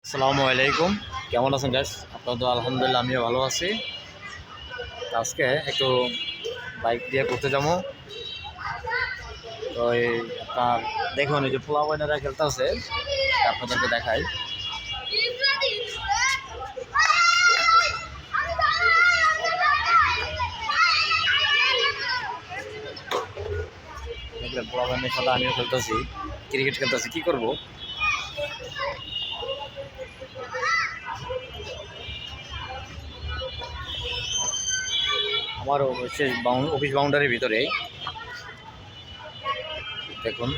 আসসালামু আলাইকুম, কেমন আছেন গাইস? আপনারা তো আলহামদুলিল্লাহ, আমিও ভালো আছি। আজকে একটু বাইক দিয়ে ঘুরতে যাবো। তো এই আপনার দেখুন, এই যে পোলা বইনেরা খেলতে আছে, আপনাদেরকে দেখাই। দেখলেন, পোলা বইনের সাথে আমিও খেলতেছি, ক্রিকেট খেলতেছি। কি করব? আমার অফিস বাউন্ডারির ভিতরে দেখুন।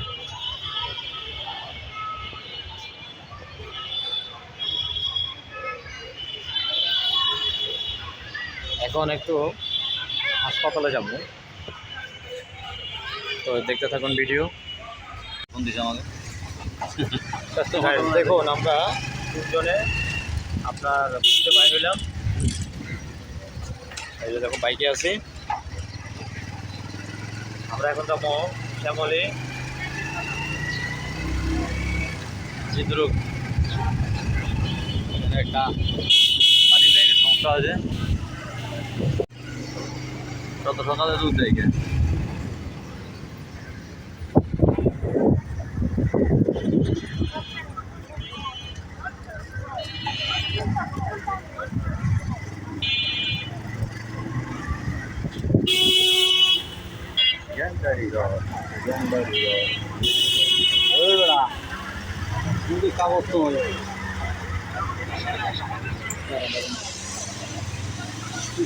এখন একটু হাসপাতালে যাব, তো দেখতে থাকুন ভিডিও। ফোন দিছে আমাকে। দেখুন, আমরা দুজনে আপনার ঘুরতে বাইর হইলাম। এই যে দেখুন, বাইকে আছি। আমরা এখন যাবো শ্যামলী চিত্রুক। একটা পানি ব্যাগের সমস্যা আছে, তত সকালে দুধ দেয়। কিন্তু কাগজ তো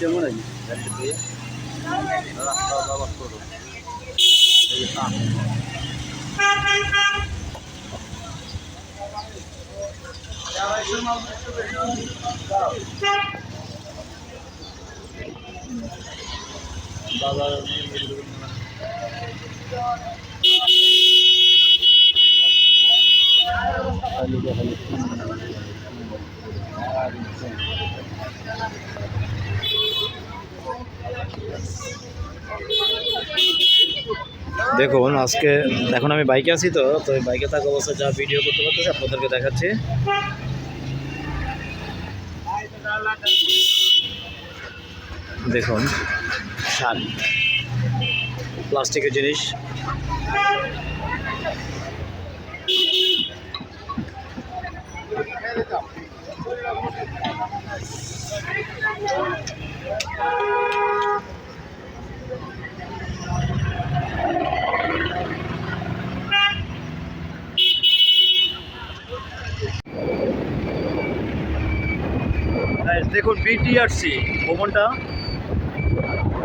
যেমন দেখুন, আজকে এখন আমি বাইকে আছি। তো বাইকে থাকা অবস্থায় যা ভিডিও করতে পারতেছি আপনাদেরকে দেখাচ্ছি। দেখুন, শাক, প্লাস্টিকের জিনিস। দেখুন, বিটিআরসি ভবনটা,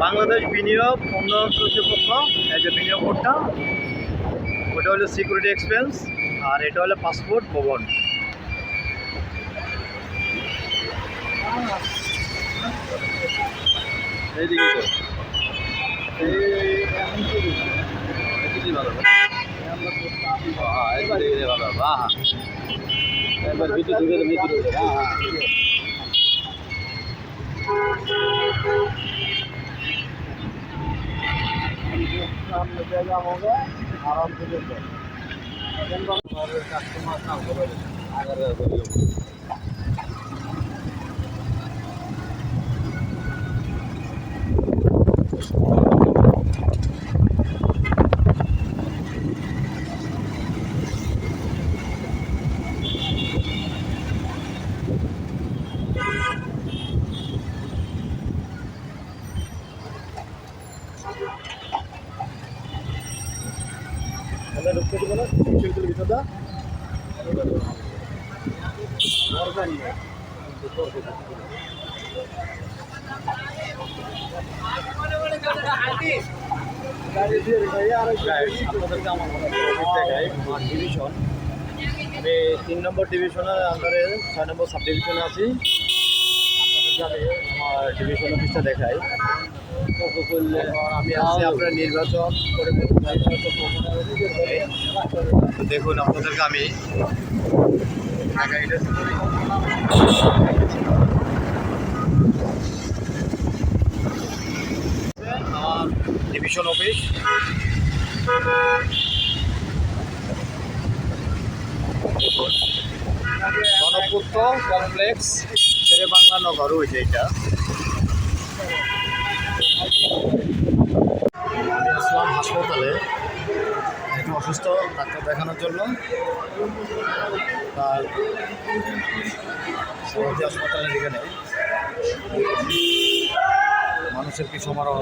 বাংলাদেশ বিনিয়োগ উন্নয়ন কর্তৃপক্ষ। এই যে বিনিয়োগ বোর্ডটা, ওটা হলো সিকিউরিটি এক্সপেন্স, আর এটা হলো পাসপোর্ট ভবন। এইদিকে आराम से ঢুকতে দিব না ভিতরটা। ডিভিশন, আমি 3 নম্বর ডিভিশনের আন্ডারে 6 নম্বর সাব ডিভিশনে আছি। আপনাদেরকে আমি আমার ডিভিশন অফিসটা দেখাই। আমি আছি আপনার নির্বাচন করে। দেখুন, আপনাদেরকে আমি আমার ডিভিশন অফিস। গণপূর্ত কমপ্লেক্স শেরে বাংলা নগর হয়েছে এটা। আমি আসলাম হাসপাতালে একটু অসুস্থ ডাক্তার দেখানোর জন্য। তার সমাধি হাসপাতালের এখানে মানুষের কি সমারোহ।